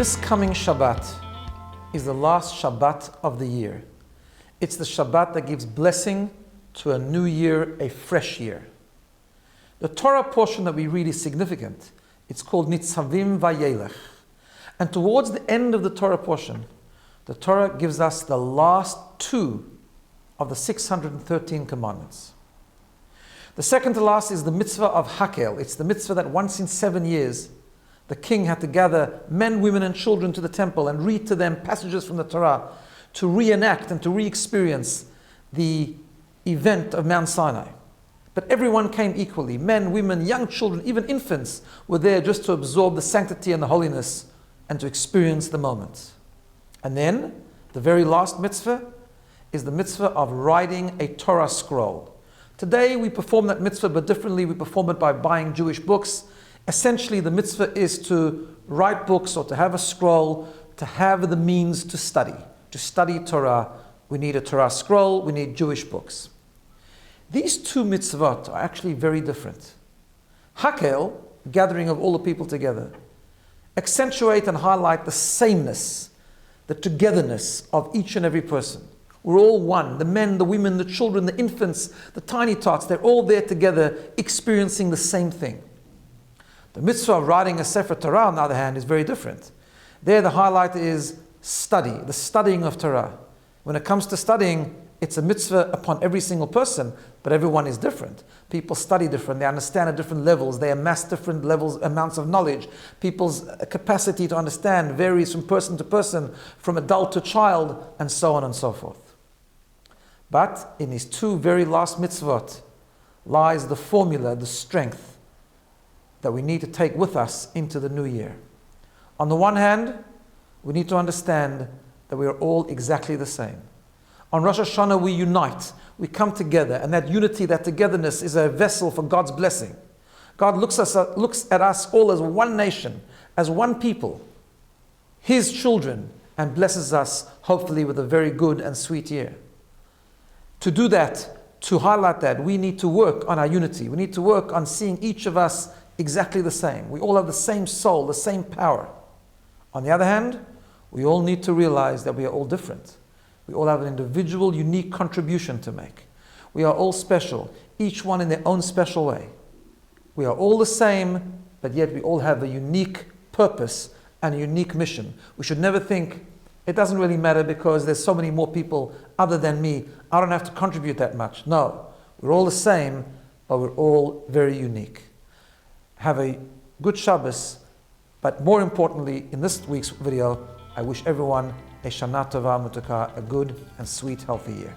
This coming Shabbat is the last Shabbat of the year. It's the Shabbat that gives blessing to a new year, a fresh year. The Torah portion that we read is significant. It's called Nitzovim Vayelach. And towards the end of the Torah portion, the Torah gives us the last two of the 613 commandments. The second to last is the mitzvah of Hakel. It's the mitzvah that once in 7 years, the king had to gather men, women, and children to the temple and read to them passages from the Torah to reenact and to re-experience the event of Mount Sinai. But everyone came equally. Men, women, young children, even infants were there just to absorb the sanctity and the holiness and to experience the moment. And then, the very last mitzvah is the mitzvah of writing a Torah scroll. Today we perform that mitzvah, but differently. We perform it by buying Jewish books. Essentially, the mitzvah is to write books or to have a scroll, to have the means to study. To study Torah, we need a Torah scroll, we need Jewish books. These two mitzvot are actually very different. Hakel, gathering of all the people together, accentuate and highlight the sameness, the togetherness of each and every person. We're all one. The men, the women, the children, the infants, the tiny tots, they're all there together experiencing the same thing. The mitzvah of writing a Sefer Torah, on the other hand, is very different. There the highlight is study, the studying of Torah. When it comes to studying, it's a mitzvah upon every single person, but everyone is different. People study different, they understand at different levels, they amass different levels, amounts of knowledge. People's capacity to understand varies from person to person, from adult to child, and so on and so forth. But in these two very last mitzvot lies the formula, the strength that we need to take with us into the new year. On the one hand, we need to understand that we are all exactly the same. On Rosh Hashanah, we unite, we come together, and that unity, that togetherness is a vessel for God's blessing. God looks at us all as one nation, as one people, His children, and blesses us, hopefully, with a very good and sweet year. To do that, to highlight that, we need to work on our unity. We need to work on seeing each of us exactly the same. We all have the same soul, the same power. On the other hand, we all need to realize that we are all different. We all have an individual, unique contribution to make. We are all special, each one in their own special way. We are all the same, but yet we all have a unique purpose and a unique mission. We should never think, it doesn't really matter because there's so many more people other than me. I don't have to contribute that much. No, we're all the same, but we're all very unique. Have a good Shabbos, but more importantly, in this week's video, I wish everyone a Shana Tova Mutakah, a good and sweet, healthy year.